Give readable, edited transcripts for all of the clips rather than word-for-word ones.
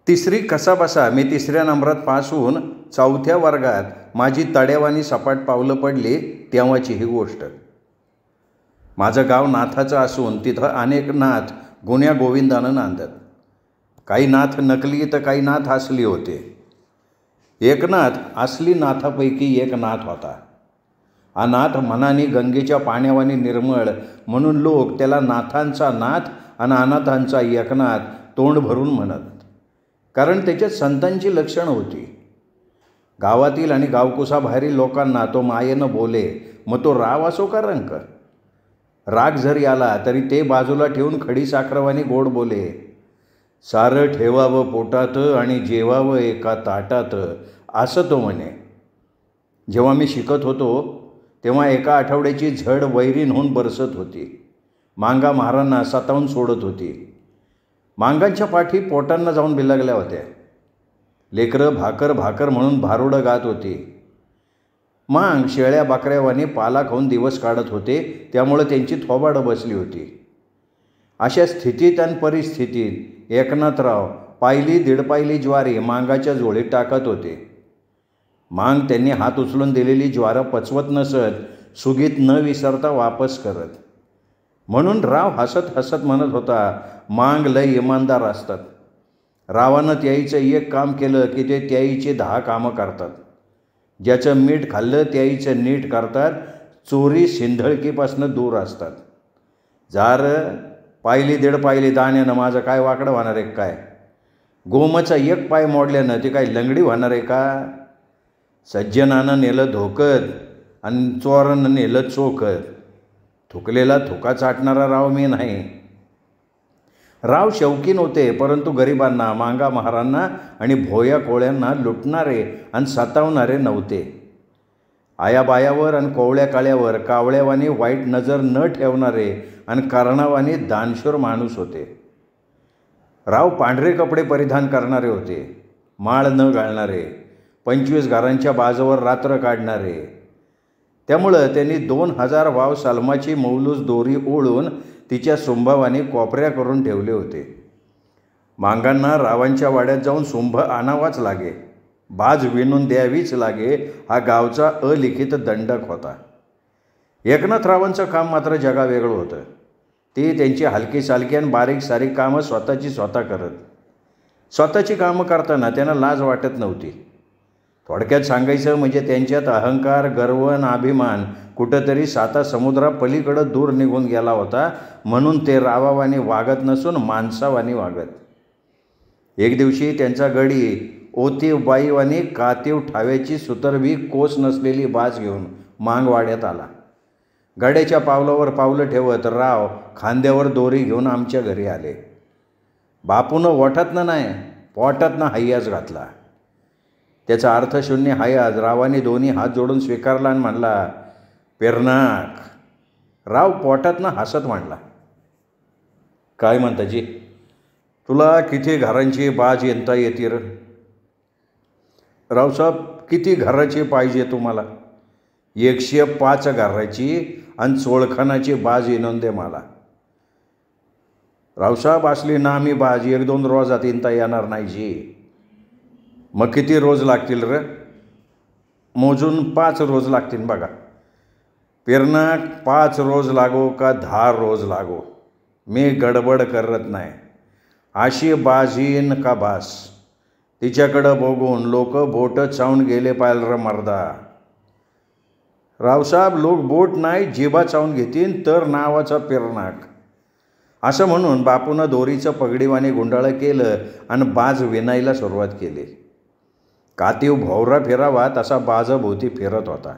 तिसरी कसाबसा मी 3ऱ्या नंबरात पास होऊन 4थ्या वर्गात माझी तड्यावानी सपाट पावलं पडली तेव्हाची ही गोष्ट. माझं गाव नाथाचं असून तिथं अनेक नाथ गुण्या गोविंदानं नांदत. काही नाथ नकली तर काही नाथ असली होते. एक नाथ असली नाथापैकी एक नाथ होता. हा नाथ मनाने गंगेच्या पाण्यावानी निर्मळ म्हणून लोक त्याला नाथांचा नाथ आणि अनाथांचा एकनाथ तोंड भरून म्हणत, कारण त्याच्यात संतांची लक्षणं होती. गावातील आणि गावकुसाबाहेरील लोकांना तो मायेनं बोले, मग तो राव असो का रंक. राग जरी आला तरी ते बाजूला ठेवून खडी साखरवानी गोड बोले. सारं ठेवावं पोटात आणि जेवावं एका ताटात, असं तो म्हणे. जेव्हा मी शिकत होतो तेव्हा एका आठवड्याची झड वैरीण बरसत होती. मांगा महारांना सतावून सोडत होती. मांगांच्या पाठी पोटांना जाऊन बिलगल्या होत्या. लेकरं भाकर भाकर म्हणून भारुडं गात होती. मांग शेळ्या बकऱ्यावानी पाला खाऊन दिवस काढत होते, त्यामुळं त्यांची थोबाडं बसली होती. अशा स्थितीत आणि परिस्थितीत एकनाथराव पायली दीडपायली ज्वारी मांगाच्या झोळीत टाकत होते. मांग त्यांनी हात उचलून दिलेली ज्वारं पचवत नसत, सुगीत न विसरता वापस करत. म्हणून राव हसत हसत म्हणत होता, मांग लय इमानदार असतात. रावानं त्याईचं एक काम केलं की ते त्याईचे 10 कामं करतात. ज्याचं मीठ खाल्लं त्याईचं नीट करतात. चोरी सिंधळकीपासनं दूर असतात. जार पायली दीड पायली दाण्यानं माझं काय वाकडं होणार आहे काय. गोमाचा एक पाय मोडल्यानं ती काय लंगडी होणार आहे का. सज्जनानं नेलं धोकत आणि चोरानं नेलं चोखत. थुकलेला थुका चाटणारा राव मी नाही. राव शौकीन होते, परंतु गरिबांना, मांगा महारांना आणि भोया कोळ्यांना लुटणारे आणि सतावणारे नव्हते. आयाबायावर आणि कोवळ्या काळ्यावर कावळ्यावानी वाईट नजर न ठेवणारे आणि कर्णावानी दानशूर माणूस होते. राव पांढरे कपडे परिधान करणारे होते, माळ न घालणारे, 25 घरांच्या बाजावर रात्र काढणारे. त्यामुळं त्यांनी 2000 वाव सलमाची मौलूस दोरी ओळून तिच्या सुंभावानी कोपऱ्या करून ठेवले होते. मांगांना रावांच्या वाड्यात जाऊन सुंभ आणावाच लागे, बाज विणून द्यावीच लागे, हा गावचा अलिखित दंडक होता. एकनाथरावांचं काम मात्र जगावेगळं होतं. ते त्यांची हलकी सालकी आणि बारीक सारीक कामं स्वतः करत. स्वतःची कामं करताना त्यांना लाज वाटत नव्हती. थोडक्यात सांगायचं म्हणजे त्यांच्यात अहंकार, गर्व आणि अभिमान कुठंतरी 7 समुद्रापलीकडं दूर निघून गेला होता. म्हणून ते रावावानी वागत नसून माणसावानी वागत. एक दिवशी त्यांचा गडी ओतीव बाईवानी कातीव ठाव्याची सुतरवी कोस नसलेली बाज घेऊन मांगवाड्यात आला. गड्याच्या पावलावर पावलं ठेवत राव खांद्यावर दोरी घेऊन आमच्या घरी आले. बापूनं ओठातनं नाही पोटातनं हय्याज घातला. त्याचा अर्थशून्य हयाज रावाने दोन्ही हात जोडून स्वीकारला आणि म्हणला, पेरनाक. राव पोटातनं हसत म्हणला, काय म्हणताजी, तुला किती घरांची बाज येता येते र. रावसाहेब, किती घराची पाहिजे तुम्हाला. 105 घराची आणि चोळखानाची बाज येऊन दे मला. रावसाहेब, असली नामी बाज 1-2 रोजात येता येणार नाही जी. मग किती रोज लागतील र. मोजून 5 रोज लागतील बघा. पेरनाक, 5 रोज लागो का 10 रोज लागो, मी गडबड करत नाही. अशी बाजीन का बास. तिच्याकडं बघून लोक बोट चावून गेले पाहिलं र मर्दा. रावसाहेब, लोक बोट नाही जिभा चावून घेतील तर नावाचा पेरनाक. असं म्हणून बापूनं दोरीचं पगडीवाने गुंडाळं केलं आणि बाज विणायला सुरुवात केली. कातीव भोवरा फिरावा तसा बाजाभोवती फिरत होता.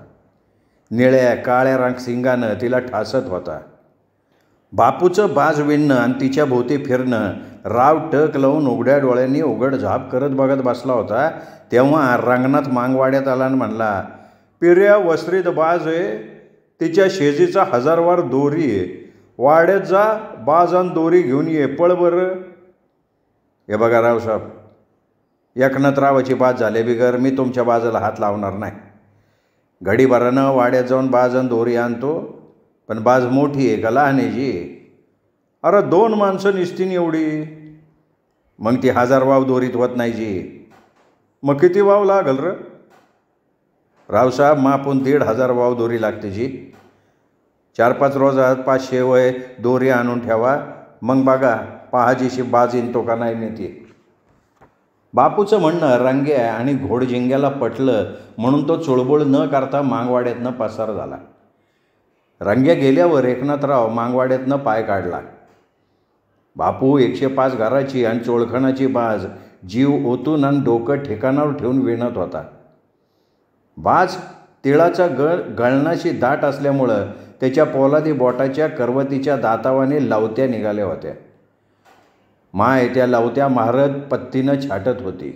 निळ्या काळ्या रंग सिंगानं तिला ठासत होता. बापूचं बाज विणणं आणि तिच्या भोवती फिरणं राव टक लावून उघड्या डोळ्यांनी उघड झाप करत बघत बसला होता. तेव्हा रंगनाथ मांगवाड्यात आला आणि म्हणला, पिर्या वस्त्रीत बाज आहे, तिच्या शेजीचा 1000 वार दोरी आहे. वाड्यात जा, बाज आणि दोरी घेऊन ये, पळ बरं. हे बघा रावसाहेब, एकनाथरावाची बाज झाले बिगर मी तुमच्या बाजाला हात लावणार नाही. घडीभरानं वाड्यात जाऊन बाज आणि दोरी आणतो, पण बाज मोठी आहे का लहान आहे जी. अरे 2 माणसं निसतीन एवढी. मग ती 1000 वाव दोरीत होत नाही जी. मग किती वाव लागल र? रावसाहेब, मापून 1500 वाव दोरी लागते जी. 4-5 रोजात 500 वय दोरी आणून ठेवा, मग बघा पहाजीशी बाज येईन तो का नाही नेते. बापूचं म्हणणं रंग्या आणि घोडजिंग्याला पटलं म्हणून तो चुळबुळ न करता मागवाड्यातनं पसार झाला. रंग्या गेल्यावर एकनाथराव मागवाड्यातनं पाय काढला. बापू 105 घराची आणि चोळखणाची बाज जीव ओतून आणि डोकं ठिकाणावर ठेवून विणत होता. बाज तिळाचा गळणाशी दाट असल्यामुळं त्याच्या पोलादी बोटाच्या करवतीच्या दातावाने लवत्या निघाल्या होत्या. माय त्या लवत्या मारत पत्तीनं छाटत होती,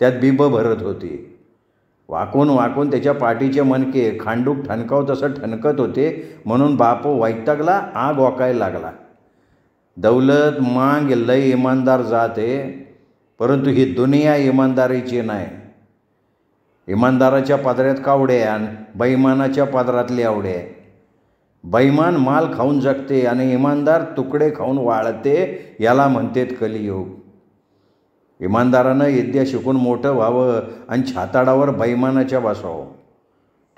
त्यात बिब भरत होती. वाकून वाकून त्याच्या पाठीचे मणके खांडूक ठणकाव तसं ठणकत होते म्हणून बापू वैतागला, आग ओकायला लागला. दौलत मांग लय इमानदार जाते, परंतु ही दुनिया इमानदारीची नाही. इमानदाराच्या पदरात कावड्या आणि बैमानाच्या पदरातली आवड्या. बैमान माल खाऊन जगते आणि इमानदार तुकडे खाऊन वाळते, याला म्हणतेत कलियुग. इमानदारानं विद्या शिकून मोठं व्हावं आणि छाताडावर बैमानाच्या बसावं.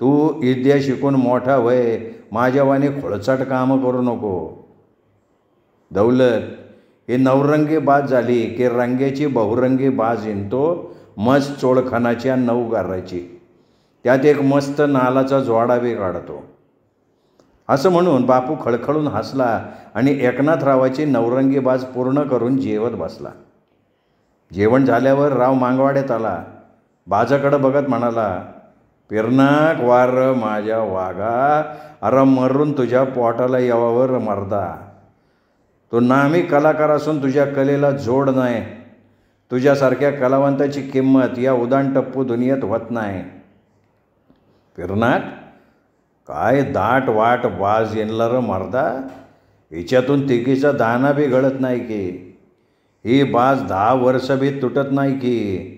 तू विद्या शिकून मोठा व्हय, माझ्यावाने खोळचाट कामं करू नको. दौलत, ही नवरंगी बाज झाली की रंग्याची बहुरंगी बाज येतो, मस्त चोळखणाच्या 9 गाराची. त्यात एक मस्त नालाचा जोडा बी काढतो. असं म्हणून बापू खळखळून हसला आणि एकनाथरावाची नवरंगी बाज पूर्ण करून जेवत बसला. जेवण झाल्यावर राव मागवाड्यात आला. बाजाकडं बघत म्हणाला, पिरनाक वार माझ्या वाघा, अरे मरून तुझ्या पोटाला यावावर मर्दा. तू नामी कलाकार असून तुझ्या कलेला जोड नाही. तुझ्यासारख्या कलावंताची किंमत या उदान टप्पू दुनियेत होत नाही. पिरनाक, काय दाट वाट बाज येणला र मर्दा. हिच्यातून तिकीचा दाना बी गळत नाही की. ही बाज 10 वर्ष बी तुटत नाही की.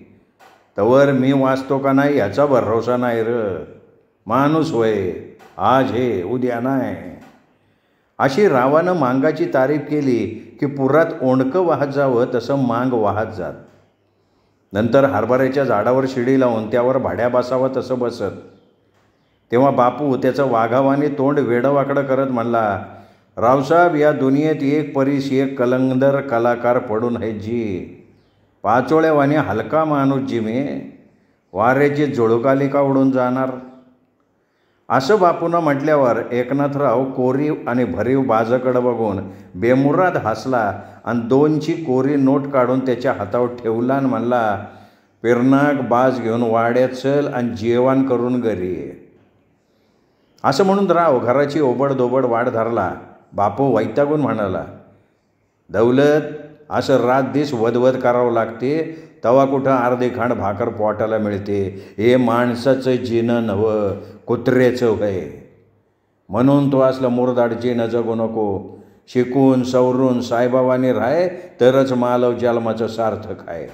तवर मी वाचतो का नाही ह्याचा भरोसा नाही र. माणूस होय, आज हे उद्या नाही. अशी रावानं मांगाची तारीफ केली की पुरात ओंडकं वाहत जावं तसं मांग वाहत जात. नंतर हरभऱ्याच्या झाडावर शिडी लावून त्यावर भाड्या बसावं तसं बसत. तेव्हा बापू त्याचं वाघावाने तोंड वेडवाकडं करत म्हणला, रावसाहेब, या दुनियेत एक परीस एक कलंदर कलाकार पडून आहे जी. पाचोळ्यावाने हलका माणूस जी मी, वाऱ्याची जुळुकाली का उडून जाणार. असं बापूनं म्हटल्यावर एकनाथराव कोरीव आणि भरीव बाजाकडं बघून बेमुराद हसला आणि 2ची कोरी नोट काढून त्याच्या हातावर ठेवला आणि म्हणला, पिरनाक, बाज घेऊन वाड्यात चल आणि जेवण करून घरी ये. असं म्हणून राव घराची ओबडधोबड वाट धरला. बापू वैतागून म्हणाला, दौलत, असं रात दिस वदवद करावं लागते, तवा कुठं अर्धे खांड भाकर पोटाला मिळते. हे माणसाचं जिनं नवं, कुत्रेचं होय. म्हणून तो असलं मुरदाड जिनं जगू नको. शिकून सवरून साईबाबांनी राहाय तरच मालव जन्माचं सार्थक आहे.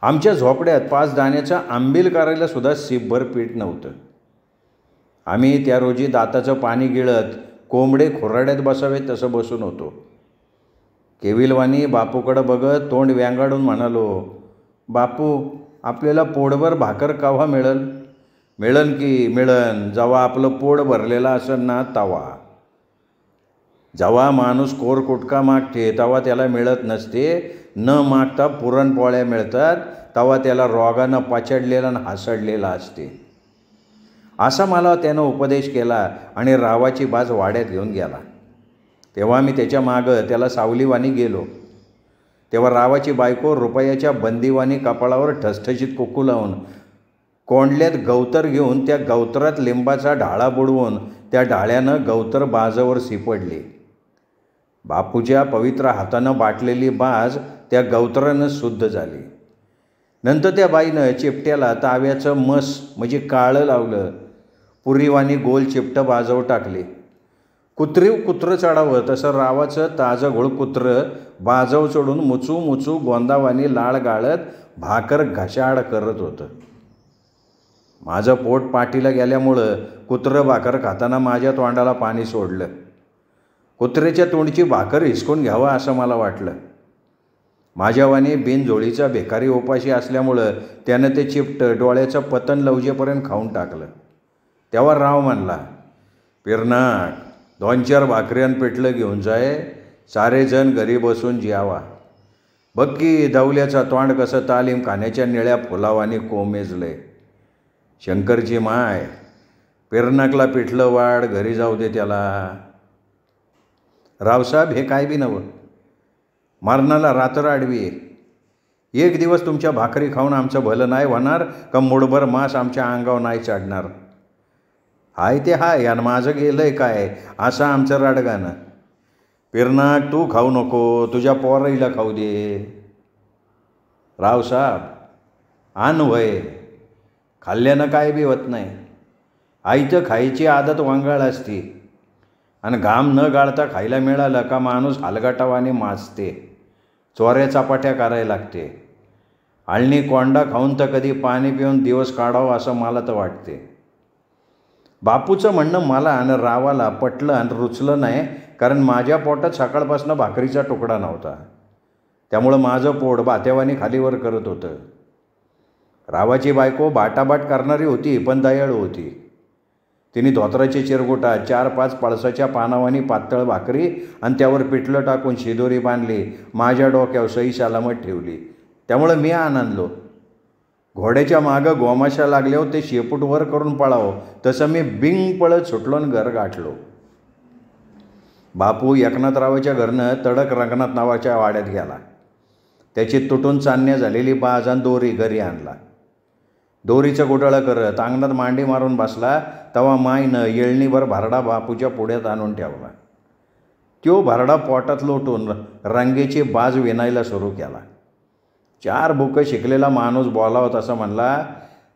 आमच्या झोपड्यात 5 दाण्याचा आंबील करायला सुद्धा सिपभर पीठ नव्हतं. आम्ही त्या रोजी दाताचं पाणी गिळत कोंबडे खुराड्यात बसावे तसं बसून होतो. केविलवाणी बापूकडं बघत तोंड व्यांगाडून म्हणालो, बापू, आपल्याला पोटभर भाकर केव्हा मिळेल? मिळन की मिळन, जेव्हा आपलं पोट भरलेलं असेल ना तवा. जेव्हा माणूस कोरकुटका मागते तेव्हा त्याला मिळत नसते. न मागता पुरणपोळ्या मिळतात तेव्हा त्याला रोगानं पचडलेला आणि हासडलेला असते. असा मला त्यानं उपदेश केला आणि रावाची बाज वाड्यात घेऊन गेला. तेव्हा मी त्याच्या मागं त्याला सावलीवाणी गेलो. तेव्हा रावाची बायको रुपयाच्या बंदीवाणी कपाळावर ठसठशीत कुक्कू लावून कोंडल्यात गवतर घेऊन त्या गवतरात लिंबाचा ढाळा बुडवून त्या ढाळ्यानं गवतर बाजावर सिपडली. बापूच्या पवित्र हातानं बाटलेली बाज त्या गवतरानं शुद्ध झाली. नंतर त्या बाईनं चिपट्याला ताव्याचं मस म्हणजे काळं लावलं. पुरीवाणी गोल चिपटं बाजावर टाकली. कुत्रीव कुत्रं चढावं तसं रावाचं ताजं घोळ कुत्रं बाजाव चढून मुचू मुचू गोंदावानी लाळ गाळत भाकर घशाड करत होतं. माझं पोट पाठीला गेल्यामुळं कुत्रं भाकर खाताना माझ्या तोंडाला पाणी सोडलं. कुत्र्याच्या तोंडची भाकर हिसकून घ्यावं असं मला वाटलं. माझ्यावानी बिनजोळीचा भिकारी उपाशी असल्यामुळं त्यानं ते चिपटं डोळ्याचं पतन लवजेपर्यंत खाऊन टाकलं. तेव्हा राव म्हणला, पिरनाक 2-4 भाकऱ्यान पिठलं घेऊन जाय, सारेजण घरी बसून जेवा. बघ की दवल्याचा तोंड कसं तालीम खाण्याच्या निळ्या फुलावानी कोमेजलंय. शंकरची माय, पिरनाकला पिठलं वाढ, घरी जाऊ दे त्याला. रावसाहेब हे काय बी नवं, मरणाला रात्र आडवी आहे. एक दिवस तुमच्या भाकरी खाऊन आमचं भलं नाही होणार का मुठभर मांस आमच्या अंगावर नाही चढणार. हाय ते हाय आणि माझं गेलंय काय असं आमचं राडगाणं. पिरनाक तू खाऊ नको, तुझ्या पोराईला खाऊ दे. रावसाहेब आण वय, खाल्ल्यानं काय बी होत नाही. आईतं खायची आदत वांगाळ असती आणि घाम न गाळता खायला मिळालं का माणूस हलगटावाने माजते, चोऱ्या चपाट्या करायला लागते. आळणी कोंडा खाऊन तर कधी पाणी पिऊन दिवस काढावं असं मला तर वाटते. बापूचं म्हणणं मला आणि रावाला पटलं आणि रुचलं नाही, कारण माझ्या पोटात सकाळपासून भाकरीचा तुकडा नव्हता. त्यामुळं माझं पोट बात्यावानी खालीवर करत होतं. रावाची बायको बाटाबाट करणारी होती पण दयाळू होती. तिने धोत्राची चिरगुटा 4-5 पळसाच्या पानावानी पातळ भाकरी आणि त्यावर पिठलं टाकून शिदोरी बांधली, माझ्या डोक्यावर सही सलामत ठेवली. त्यामुळं मी आनंदलो. घोड्याच्या मागं गोमाशा लागल्यावर ते शेपूट वर करून पळावं तसं मी बिंग पळत सुटलो आणि घर गाठलो. बापू एकनाथरावाच्या घरनं तडक रंगनाथ नावाच्या वाड्यात गेला. त्याची तुटून चांदण्या झालेली बाज आणि दोरी घरी आणला. दोरीचं गुडाळं करत अंगणात मांडी मारून बसला तेव्हा माईनं येळणीभर भरडा बापूच्या पुढ्यात आणून ठेवला. तो भरडा पोटात लोटून रंगेची बाज विणायला सुरू केला. 4 बुकं शिकलेला माणूस बोलावत असं म्हणला,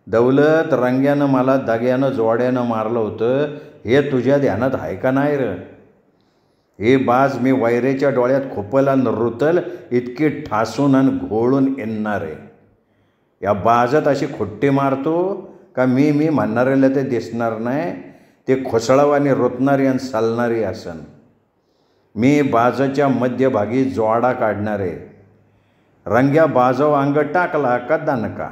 दौलत रंग्यानं मला दग्यानं जोड्यानं मारलं होतं, हे तुझ्या ध्यानात आहे का नाही र? हे बाज मी वैरेच्या डोळ्यात खोपला रुतल इतकी ठासून आणि घोळून येणार आहे. या बाजात अशी खुट्टी मारतो का मी म्हणणाऱ्याला ते दिसणार नाही, ते खोसळावानी रुतणारी आणि चालणारी असन. मी बाजाच्या मध्यभागी जोडा काढणार आहे. रंग्या बाजव अंग टाकला का दणका,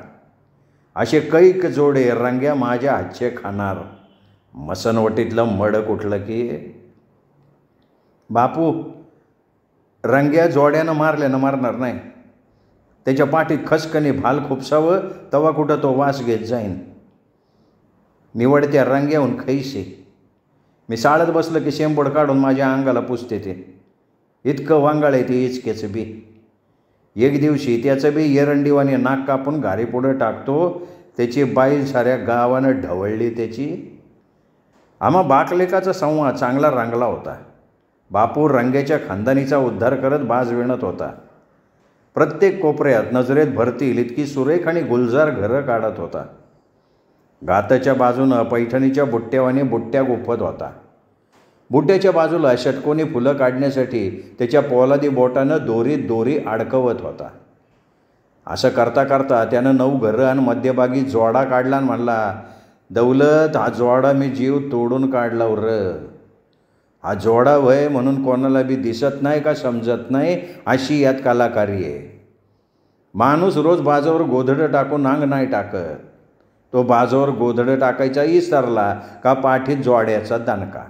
असे कैक जोडे रंग्या माझ्या हातचे खाणार. मसनवटीतलं मड कुठलं की बापू रंग्या जोड्यानं मारल्यानं मारणार नाही. त्याच्या पाठीत खसकनी भाल खुपसावं तवा कुठं तो वास घेत जाईन. निवडत्या रंग्याहून खैसे मी साळत बसलं की शेंबड काढून माझ्या अंगाला पुसते ते. इतकं वांगाळ आहे ते इचकेचं बी. एक दिवशी त्याचं बी एरंडीवाने नाक कापून घारी पुढं टाकतो. त्याची बाईल साऱ्या गावानं ढवळली त्याची. आम्हा बाकलेकाचा संवाद चांगला रंगला होता. बापू रंग्याच्या खानदानीचा उद्धार करत बाज विणत होता. प्रत्येक कोपऱ्यात नजरेत भरतील इतकी सुरेख आणि गुलजार घरं काढत होता. गाताच्या बाजूनं पैठणीच्या बुट्ट्यावाने बुट्ट्या गुफत होता. बुट्ट्याच्या बाजूला षटकोनी फुलं काढण्यासाठी त्याच्या पोलादी बोटानं दोरी अडकवत होता. असं करता करता त्यानं 9 घरं आणि मध्यभागी जोडा काढला आणि म्हणला, दौलत हा जोडा मी जीव तोडून काढला र. हा जोडा वय म्हणून कोणाला बी दिसत नाही का समजत नाही अशी यात कलाकारी आहे. माणूस रोज बाजावर गोधडं टाकून अंग नाही टाकत. तो बाजावर गोधडं टाकायचा इसरला का पाठीत जोड्याचा दणका.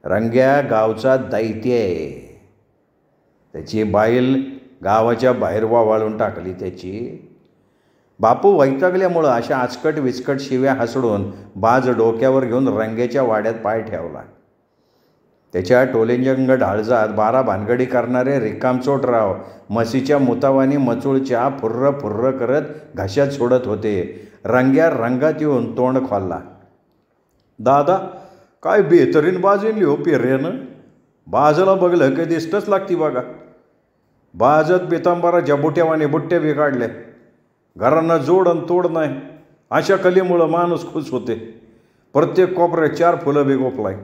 रंग्या गावचा दैत्य आहे. त्याची बाईल गावाच्या बाहेर वाळून टाकली त्याची. बापू वैतागल्यामुळं अशा आचकट विचकट शिव्या हसडून बाज डोक्यावर घेऊन रंग्याच्या वाड्यात पाय ठेवला. त्याच्या टोलेंजंग ढाळजात 12 भानगडी करणारे रिकामचोटराव म्हशीच्या मुतावानी मचूळच्या फुर्र फुर्र करत घशात सोडत होते. रंग्या रंगात येऊन तोंड खोलला, दादा काय बेहतरीन बाज येणली हो पेर्यानं. बाजाला बघलं की दिसतच लागती बघा. बाजत पितांबरा जबुट्यावाने बुट्ट्या बी काढल्या. घरांना जोड आणि तोड नाही. अशा कलेमुळं माणूस खुश होते. प्रत्येक कोपऱ्यात 4 फुलं बी गोपलाय.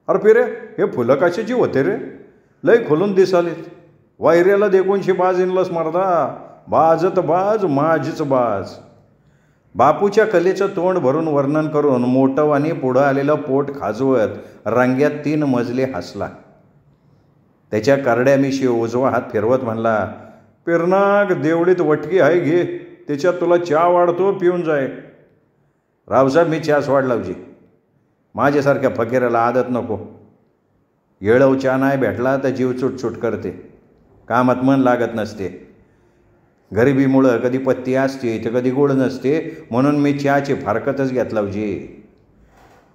अरे पिरे हे फुलं कशाची होते रे, लय खोलून दिसालीत. वायऱ्याला देखूनशी बाज इनलस मर्दा. बाजत बाज माझीच बाज. बापूच्या कलेचं तोंड भरून वर्णन करून मोठं आणि पुढं आलेलं पोट खाजवत रंग्यात 3 मजले हसला. त्याच्या करड्या मिशी उजवा हात फिरवत म्हणला, पिरनाग देवळीत वटकी आहे घे, त्याच्यात तुला चहा वाढतो, पिऊन जाय. रावसाहेब मी चहा सोड लावजी, माझ्यासारख्या फकीराला आदत नको. येळव चहा नाही भेटला तर जीव चुटचुट करते, कामात मन लागत नसते. गरिबीमुळं कधी पत्ती असते तर कधी गोड नसते, म्हणून मी चहाची फारकतच घेतला जी.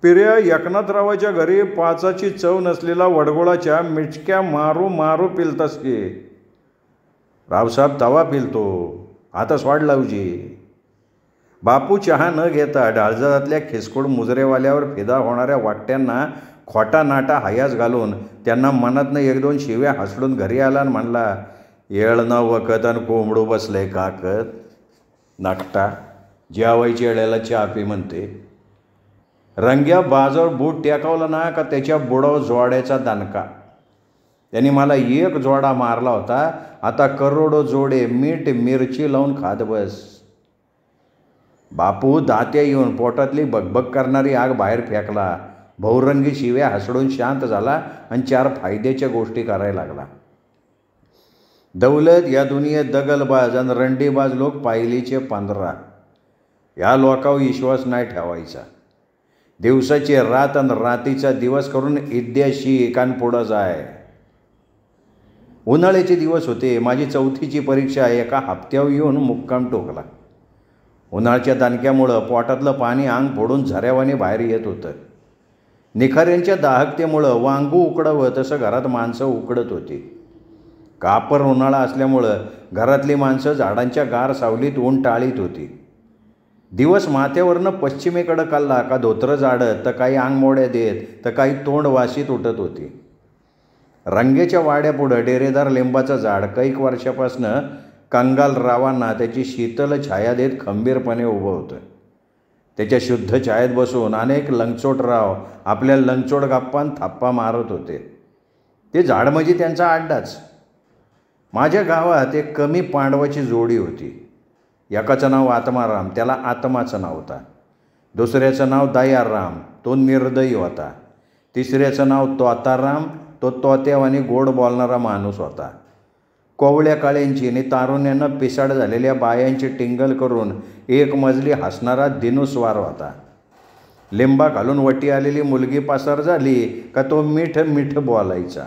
पिर्या एकनाथरावाच्या घरी पाचाची चव नसलेला वडगोळा चहा मिचक्या मारू मारू पिलतास की. रावसाहेब तवा पिलतो, आता स्वाड लावजी. बापू चहा न घेता डाळजारातल्या खिसकोड मुजरेवाल्यावर फिदा होणाऱ्या वाट्यांना खोटा नाटा हयास घालून त्यांना मनातनं एक दोन शिव्या हसडून घरी आला आणि म्हणला, येळ न वखत आणि कोंबडू बसले काकत, नाकटा जेवायच्या वेळेला चहा पी म्हणते. रंग्या बाजावर बूट टेकावला ना का त्याच्या बुडावर जोड्याचा दणका. त्यांनी मला एक जोडा मारला होता, आता करोडो जोडे मीठ मिरची लावून खात बस. बापू दात्या येऊन पोटातली बगबग करणारी आग बाहेर फेकला, बहुरंगी शिव्या हसडून शांत झाला आणि चार फायद्याच्या गोष्टी करायला लागला. दौलत या दुनियेत दगलबाज आणि रंडीबाज लोक पायलीचे 15. या लोकांवर विश्वास नाही ठेवायचा. दिवसाची रात आणि रातीचा दिवस करून इद्याशी एकांपुढं जाय. उन्हाळ्याचे दिवस होते. माझी 4थीची परीक्षा एका हप्त्यावर येऊन मुक्काम टोकला. उन्हाळ्याच्या दणक्यामुळं पोटातलं पाणी अंग फोडून झऱ्यावाने बाहेर येत होतं. निखाऱ्यांच्या दाहकतेमुळं वांगू उकडावं तसं घरात माणसं उकडत होती. कापर उन्हाळा असल्यामुळं घरातली माणसं झाडांच्या गार सावलीत ऊन टाळीत होती. दिवस माथ्यावरनं पश्चिमेकडं कल्ला का धोत्रं जाडत, तर काही अंग मोड्या देत, तर काही तोंड वाशीत उठत होती. रंगेच्या वाड्यापुढं डेरेदार लिंबाचं झाड कैक वर्षापासनं कंगालरावांना त्याची शीतल छाया देत खंबीरपणे उभं होतं. त्याच्या शुद्ध छायेत बसून अनेक लंगचोटराव आपल्या लंगचोट गप्पांत थाप्पा मारत होते. ते झाड म्हणजे त्यांचा अड्डाच. माझ्या गावात एक कमी पांडवाची जोडी होती. एकाचं नाव आत्माराम, त्याला आत्माचं नाव होता. दुसऱ्याचं नाव दयाराम, तो निर्दयी होता. तिसऱ्याचं नाव तोताराम, तो तोत्यावानी गोड बोलणारा माणूस होता. कोवळ्या काळ्यांची आणि तारुण्यानं पिसाड झालेल्या बायांची टिंगल करून एक मजली हसणारा दिनुस्वार होता. लिंबा घालून वटी आलेली मुलगी पासार झाली का तो मीठ मीठ बोलायचा.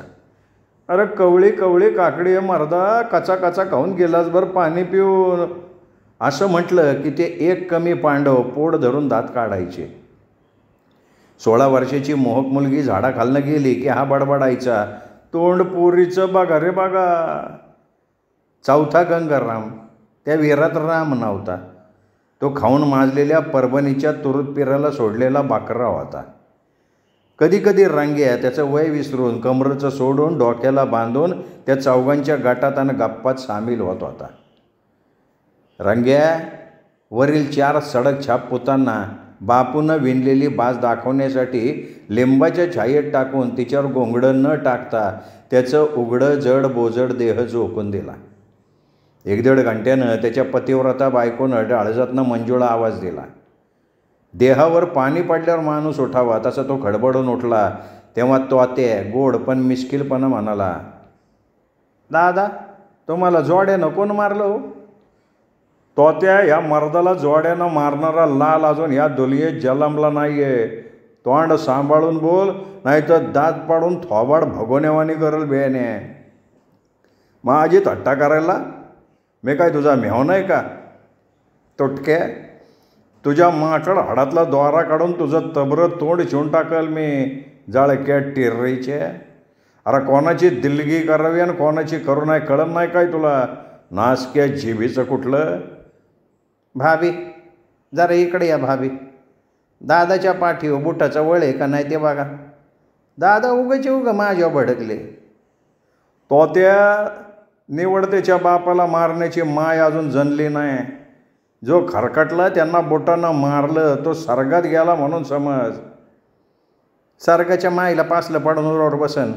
अरे कवळी कवळी काकडी मर्दा, कचा कचा खाऊन गिलासभर पाणी पिऊन, असं म्हटलं की ते एक कमी पांडव पोट धरून दात काढायचे. 16 वर्षाची मोहक मुलगी झाडाखालनं गेली की हा बडबडायचा, तोंड पोरीचं बघा रे बघा. 4था गंगाराम, त्या विहिरात राम नव्हता. तो खाऊन माजलेल्या परभणीच्या तुरुतपिराला सोडलेला बाकरा होता. कधी कधी रंग्या त्याचं वय विसरून कमरेचं सोडून डोक्याला बांधून त्या चौघांच्या गटात आणि गप्पात सामील होत होता. रंग्या वरील 4 सडक छाप पुतांना बापूनं विणलेली बाज दाखवण्यासाठी लिंबाच्या छायेत टाकून तिच्यावर गोंगडं न टाकता त्याचं उघडं जड बोजड देह झोकून दिला. 1-1.5 घंट्यानं त्याच्या पतिव्रता बायकोनं डाळजातनं मंजुळा आवाज दिला. देहावर पाणी पडल्यावर माणूस उठावा तसा तो खडबडून उठला. तेव्हा तो गोड पण मिश्किलपणा म्हणाला, दादा तुम्हाला जोड्यानं कोण मारलं हो? तोत्या, या मर्दाला जोड्यानं मारणारा लाल अजून या दुलियेत जलमला नाही आहे. तोंड सांभाळून बोल, नाही तर दात पाडून थोबाड भगोनेवानी करल बेने. माझी थट्टा करायला मी काय तुझा मेव नाही का? तुटक्या, तुझ्या माकड हाडातला द्वारा काढून तुझं तबरं तोंड शिवून टाकल मी, जाळक्या टिर्रीचे. अरे कोणाची दिलगी करावी आणि कोणाची करू नाही कळत नाही काय तुला? नासक्या जिभीचं कुठलं? भाभी जरा इकडे या भाभी. दादाच्या पाठीवर बुटाचा वळ आहे का नाही ते बघा. दादा उगाचे उगा माझ्या भडकले. तोत्या, निवडतेच्या बापाला मारण्याची माय अजून जनली नाही. जो खरकटला त्यांना बोटानं मारलं तो स्वर्गात गेला म्हणून समज. स्वर्गाच्या माईला पासलं पडून उरावर बसन.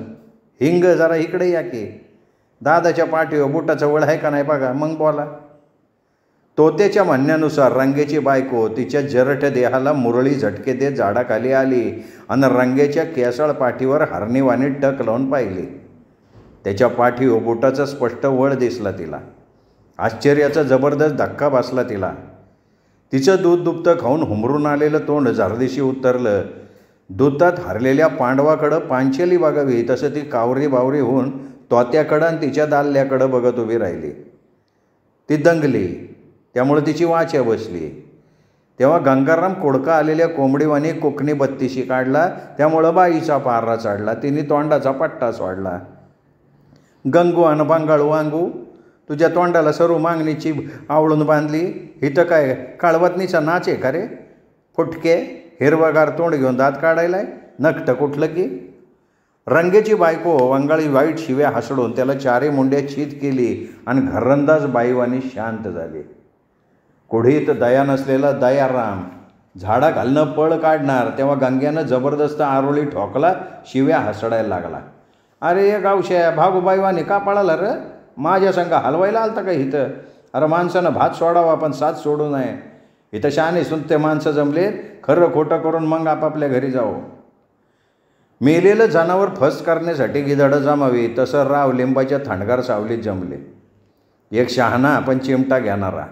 हिंग जरा इकडे या की. दादाच्या पाठीवर बुटाचं वळ आहे का नाही बघा, मग बोला. तोत्याच्या म्हणण्यानुसार रंगेची बायको तिच्या जरठ देहाला मुरळी झटके देत झाडाखाली आली आणि रंगेच्या केसाळ पाठीवर हरणीवाणी टक लावून पाहिली. त्याच्या पाठीवर बोटाचा स्पष्ट वळ दिसला तिला. आश्चर्याचा जबरदस्त धक्का बसला तिला. तिचं दूध दुभतं खाऊन हुमरून आलेलं तोंड झारदिशी उतरलं. दुधात हरलेल्या पांडवाकडं पांचेली बघावी तसं ती कावरी बावरी होऊन तोत्याकडं आणि तिच्या दाल्ल्याकडं बघत उभी राहिली. ती दंगली. त्यामुळे तिची वाच्या बसली. तेव्हा गंगाराम कोडका आलेल्या कोंबडीवानी कोकणी बत्तीशी काढला. त्यामुळं बाईचा पारा चढला. तिने तोंडाचा पट्टा सोडला. गंगू अन बंगाळू वांगू, तुझ्या तोंडाला सर्व मागणीची आवळून बांधली. इथं काय काळवतनीचा नाच आहे का रे? फुटके हिरवगार तोंड घेऊन दात काढायलाय. नकटं कुठलं की? रंगेची बायको वंगाळी वाईट शिव्या हसडून त्याला चारी मुंड्या चीत केली आणि घरंदाज बाईवानी शांत झाली. कुढीत दया नसलेला दयाराम झाडा घालणं पळ काढणार. तेव्हा गंग्यानं जबरदस्त आरोळी ठोकला. शिव्या हसडायला लागला. अरे ये गावश्या भागूबाईवानी का पळाला र? माझ्या संग हलवायला आलता का इथं? अरे माणसानं भात सोडावा पण साथ सोडू नये. इथं शहाणे सुनते माणसं जमलेत. खरं खोटं करून मग आपापल्या घरी जाऊ. मेलेलं जनावर फस करण्यासाठी गिधाडं जमावी तसं राव लिंबाच्या थंडगार सावलीत जमले. एक शहाणा पण चिमटा घेणारा.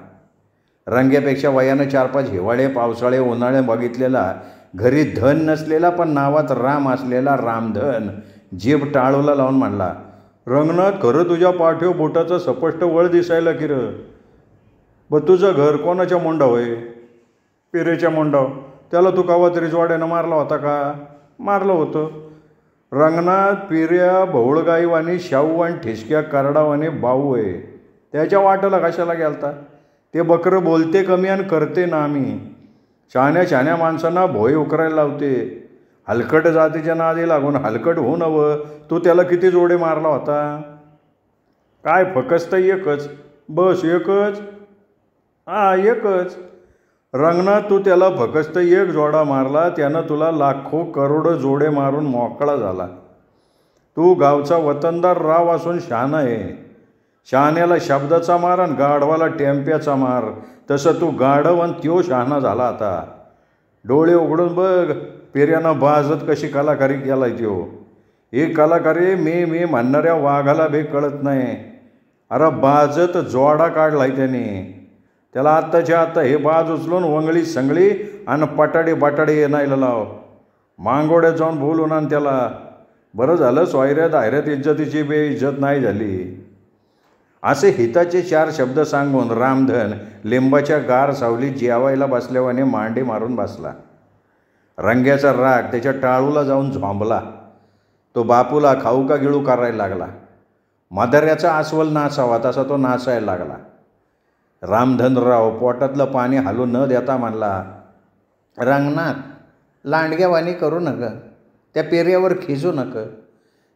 रंगेपेक्षा वयानं 4-5 हिवाळे पावसाळे उन्हाळे बघितलेला, घरी धन नसलेला पण नावात राम असलेला रामधन जीभ टाळूला लावून म्हणला, रंगनाथ, खरं तुझ्या पाठीव बोटाचं स्पष्ट वळ दिसायला की र. तुझं घर कोणाच्या मोंडाव आहे? पिरेच्या मोंडाव. त्याला तू कवा तरी जोड्यानं मारला होता का? मारलं होतं. रंगनाथ पिऱ्या भोवळगाईवानी शाहू आणि ठिसक्या करडावानी भाऊ आहे. त्याच्या वाटेला कशाला गेलता? ते बकरं बोलते कमी आणि करते ना आम्ही. शहाण्या माणसांना भोय उकरायला लावते. हलकट जातीच्या नादी लागून हलकट होऊ नवं. तू त्याला किती जोडे मारला होता? काय फकस्त एकच? बस एकच? हां एकच. रंगनाथ, तू त्याला फकस्त एक जोडा मारला. त्यानं तुला लाखो करोडो जोडे मारून मोकळा झाला. तू गावचा वतनदार राव असून शहाणा आहे. शहाण्याला शब्दाचा मार आणि गाढवाला टेम्प्याचा मार. तसं तू गाढव आणि त्यो शहाणा झाला आता. डोळे उघडून बघ, पेऱ्यानं बाजत कशी कलाकारी केलाय त्यो. ही कलाकारी मी म्हणणाऱ्या वाघाला बी कळत नाही. अरे बाजत जोडा काढलाय त्याने. त्याला आत्ताच्या आत्ता हे बाज उचलून वंगळी संगळी आणि पटाडे बटाडे नाहीला लाव. मांगोड्यात जाऊन बोलून आण त्याला. बरं झालं सोयऱ्यात आयऱ्यात इज्जतीची बेइज्जत नाही झाली. असे हिताचे 4 शब्द सांगून रामधन लिंबाच्या गार सावलीत जेवायला बसल्यावाने मांडी मारून बसला. रंग्याचा राग त्याच्या टाळूला जाऊन झोंबला. तो बापूला खाऊ का गिळू करायला लागला. म्हाताऱ्याचा अस्वल नाचावा तसा तो नाचायला लागला. रामधनराव पोटातलं पाणी हालू न देता म्हणला, रंगनाथ, लांडग्यावानी करू नका. त्या पेऱ्यावर खिजू नका.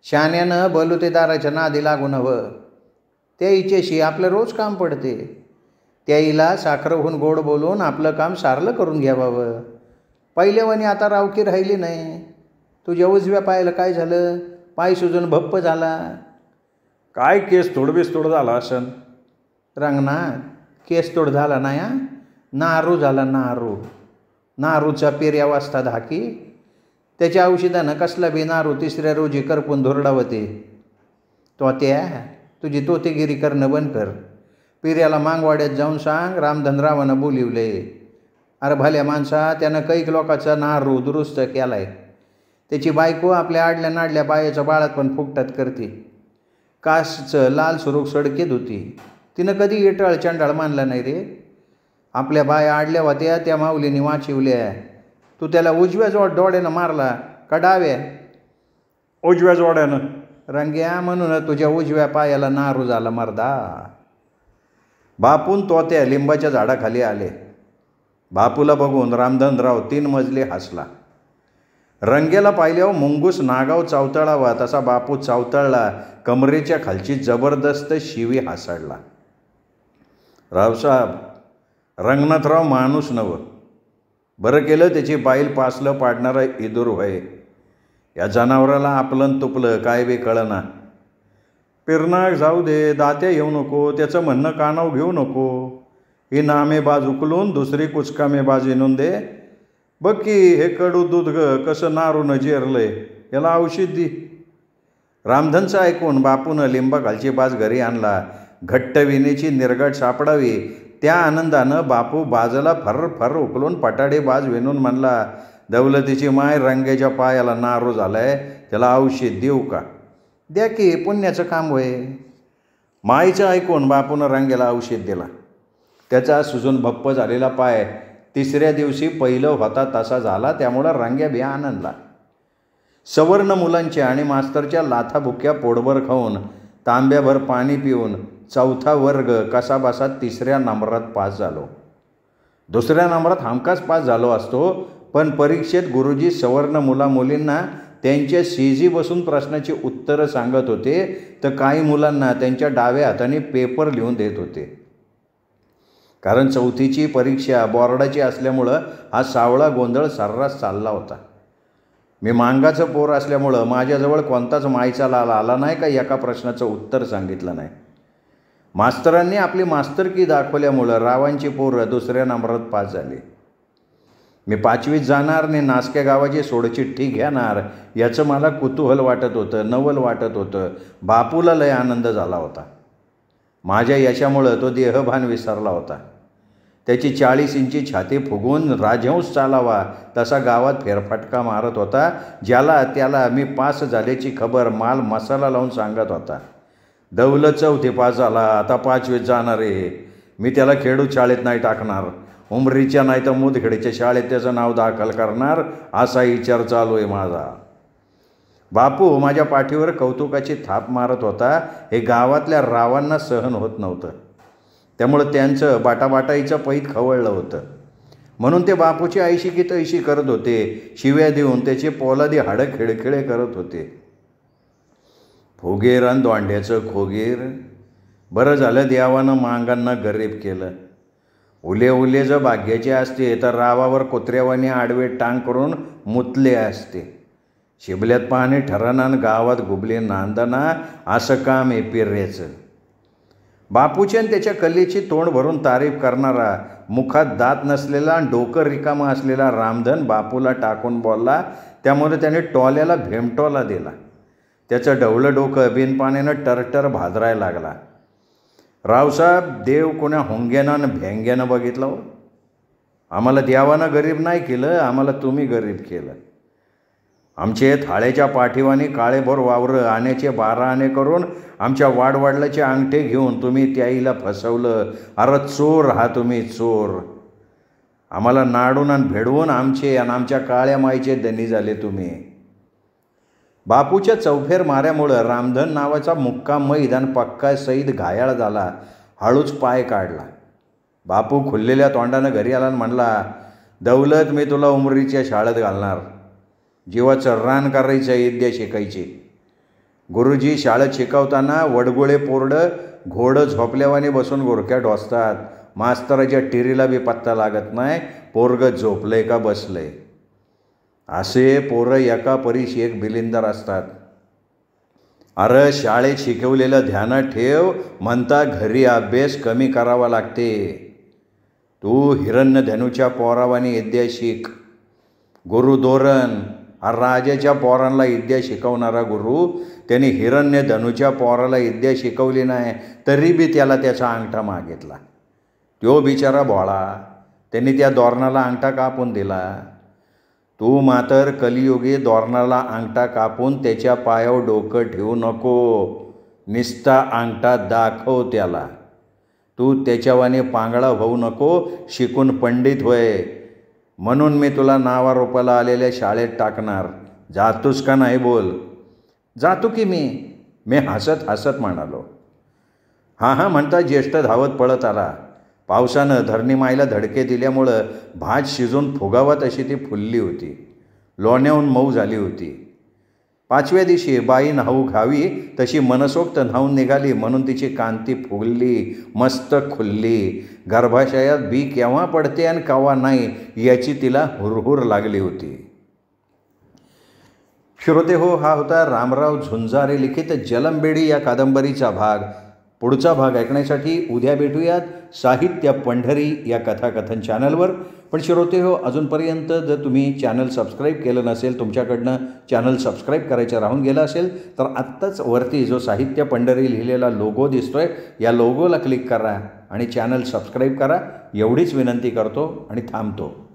शाण्यानं बलुतेदाराच्या नादी लागून हवं. त्या इच्छेशी आपलं रोज काम पडते. त्या इला साखरहून गोड बोलून आपलं काम सारलं करून घ्यावावं. पहिल्यावानी आता रावकी राहिली नाही. तुझ्या उजव्या पायाला काय झालं? पाय सुजून भप्प झाला. काय केस तोडबीस तोड झाला असन? रंगनाथ, केस तोड झाला नाही हा. नारू झाला नारू. नारूचा पेऱ्या वाजता धाकी. त्याच्या औषधानं कसला बी नारू 3ऱ्या रोजी करपून धुरडावते. तोत्या, तुझी तोतेगिरी करणं बंद कर. पिऱ्याला मांगवाड्यात जाऊन सांग रामधनरावानं बोलिवले. अरे भल्या माणसा, त्यानं कैक लोकाचा नारू दुरुस्त केलाय. त्याची बायको आपल्या आडल्या नाडल्या बायाच्या बाळात पण फुकटात करते. कासचं लाल सुरूक सडकेत होती. तिनं कधी येटाळ चंडाळ मानला नाही रे. आपल्या बाया आडल्या होत्या त्या माऊलीने वाचिवल्या. तू त्याला उजव्या डोळ्यानं मारला का डाव्या? उजव्या जोड्यानं. रंग्या, म्हणून तुझ्या उजव्या पायाला नारू झाला मर्दा. बापून तोत्या लिंबाच्या झाडाखाली आले. बापूला बघून रामधनराव 3 मजले हसला. रंग्याला पाहिल्यावर मुंगूस नागाव चावताळावा तसा बापू चावताळला. कमरेच्या खालची जबरदस्त शिवी हासाडला. रावसाहेब, रंगनाथराव माणूस नवं. बरं केलं त्याची बाईल पासलं पाडणारा इदूर व्हय. या जनावराला आपलं तुपलं काय बी कळना. पिरनाक जाऊ दे, दात्या येऊ नको, त्याचं म्हणणं कानाव घेऊ नको. ही नामेबाज उकलून दुसरी कुचकामेबाज विणून दे. बघ की हे कडू दूध ग कसं नारून जिरलंय. याला औषध दी. रामधनचं ऐकून बापूनं लिंबाखालची बाज घरी आणला. घट्ट विणेची निर्गट सापडावी त्या आनंदानं बापू बाजला फर्र फर्र उकलून पटाडे बाज विणून म्हणला, दौलतीची माय रंगेच्या पायाला नारू झालाय, त्याला औषध देऊ का? द्या की, पुण्याचं काम होय. माईचं ऐकून बापूनं रंगेला औषध दिला. त्याचा सुजून भप्प झालेला पाय 3ऱ्या दिवशी पहिलं होता तसा झाला. त्यामुळं रंग्या बिया आनंदला. सवर्ण मुलांच्या आणि मास्तरच्या लाथाबुक्या पोटभर खाऊन तांब्याभर पाणी पिऊन 4था वर्ग कसाबसा 3ऱ्या नंबरात पास झालो. 2ऱ्या नंबरात हमखास पास झालो असतो, पण परीक्षेत गुरुजी सवर्ण मुलामुलींना त्यांच्या शेजी बसून प्रश्नाची उत्तरं सांगत होते, तर काही मुलांना त्यांच्या डाव्या हाताने पेपर लिहून देत होते. कारण 4थीची परीक्षा बोर्डाची असल्यामुळं हा सावळा गोंधळ सर्रास चालला होता. मी मांगाचं पोर असल्यामुळं माझ्याजवळ कोणताच मायचा लाल आला नाही का एका प्रश्नाचं उत्तर सांगितलं नाही. मास्तरांनी आपली मास्तरकी दाखवल्यामुळं रावांची पोरं 2ऱ्या नंबरात पास झाली. मी 5वीत जाणार आणि नासक्या गावाची सोडचिठ्ठी घेणार याचं मला कुतूहल वाटत होतं, नवल वाटत होतं. बापूला लय आनंद झाला होता. माझ्या यशामुळं तो देहभान विसरला होता. त्याची 40 इंची छाती फुगून राजहंस चालावा तसा गावात फेरफटका मारत होता. ज्याला त्याला मी पास झाल्याची खबर माल मसाला लावून सांगत होता. दौलत 4थी पास झाला, आता 5वीत जाणार आहे. मी त्याला खेडू शाळेत नाही टाकणार, उमरीच्या नाही तर मुदखेडच्या शाळेत त्याचं नाव दाखल करणार असा विचार चालू आहे माझा. बापू माझ्या पाठीवर कौतुकाची थाप मारत होता. हे गावातल्या रावांना सहन होत नव्हतं. त्यामुळं त्यांचं बाटाबाटाईचं पैत खवळलं होतं. म्हणून ते बापूची ऐशी की तैशी करत होते. शिव्या देऊन त्याचे पोलादी हाडं खिळखिळे करत होते. फुगीर आणि दोंड्याचं खोगीर, बरं झालं देवानं मांगांना गरीब केलं. उले उले जर भाग्याचे असते तर रावावर कुत्र्यावानी आडवे टांग करून मुतले असते. शिबल्यात पाणी ठरणा गावात गुबले नांदना असं काम आहे पिर्रेचं. बापूची आणि त्याच्या कलेची तोंड भरून तारीफ करणारा, मुखात दात नसलेला डोकं रिकामं असलेला रामधन बापूला टाकून बोलला. त्यामुळे त्याने टोल्याला भेमटोला दिला. त्याचं ढवलं डोकं बिनपाण्यानं टरटर भादरायला लागला. रावसाहेब, देव कोण्या होंग्यानं आणि भेंग्यानं बघितलं हो. आम्हाला देवानं गरीब नाही केलं, आम्हाला तुम्ही गरीब केलं. आमचे थाळ्याच्या पाठीवानी काळेभोर वावरं आण्याचे 12 आणे करून आमच्या वाडवडिलाचे अंगठे घेऊन तुम्ही त्याईला फसवलं. अरे चोर हा तुम्ही, चोर. आम्हाला नाडून आणि भेडवून आमचे आणि आमच्या काळ्या माईचे धनी झाले तुम्ही. बापूच्या चौफेर माऱ्यामुळं रामधन नावाचा मुक्का मैदान पक्का सईद घायाळ झाला. हळूच पाय काढला. बापू खुललेल्या तोंडानं घरी आला आणि म्हणला, दौलत, मी तुला उमरीच्या शाळेत घालणार. जीवाचं रान करायचं, विद्या शिकायची. गुरुजी शाळेत शिकवताना वडगोळे पोरडं घोडं झोपल्यावाने बसून गोरक्या ढोसतात. मास्तराच्या टिरीला बी पत्ता लागत नाही पोरगं झोपलंय का बसलंय. असे पोरं एका परीस एक बिलिंदर असतात. अरे शाळेत शिकवलेलं ध्यानात ठेव, म्हणता घरी अभ्यास कमी करावा लागते. तू हिरण्यधनुच्या पोरावानी विद्या शिक. गुरु धोरण हा राजाच्या पोरांना विद्या शिकवणारा गुरु, त्यांनी हिरण्यधनुच्या पोराला विद्या शिकवली नाही तरी बी त्याला त्याचा अंगठा मागितला. तो बिचारा भोळा, त्यांनी त्या धोरणाला अंगठा कापून दिला. तू मात्र कलियुगी धोरणाला अंगठा कापून त्याच्या पायावर डोकं ठेवू नको. निस्ता अंगठा दाखव त्याला. तू त्याच्यावाने पांगळा होऊ नको, शिकून पंडित होय. म्हणून मी तुला नावारूपाला आलेल्या शाळेत टाकणार. जातोस का नाही बोल. जातो की मी हसत हसत म्हणालो. हां हां म्हणता ज्येष्ठ धावत पळत आला. पावसानं धरणीमाईला धडके दिल्यामुळं भात शिजून फुगावा तशी ती फुलली होती. लोण्याहून मऊ झाली होती. 5व्या दिवशी बाई न्हाऊ घावी तशी मनसोक्त न्हावून निघाली. म्हणून तिची कांती फुगली, मस्त खुलली. गर्भाशयात बी केव्हा पडते आणि केव्हा नाही याची तिला हुरहुर लागली होती. श्रोते हो, हा होता रामराव झुंजारे लिखित जलमबेडी या कादंबरीचा भाग पुढचा भाग ऐकण्यासाठी उद्या भेटूयात साहित्य पंढरी या कथाकथन चॅनलवर. पण श्रोतेहो, अजूनपर्यंत जर तुम्ही चॅनल सबस्क्राईब केलं नसेल, तुमच्याकडनं चॅनल सबस्क्राईब करायचं राहून गेलं असेल, तर आत्ताच वरती जो साहित्य पंढरी लिहिलेला लोगो दिसतोय, या लोगोला क्लिक करा आणि चॅनल सबस्क्राईब करा. एवढीच विनंती करतो आणि थांबतो.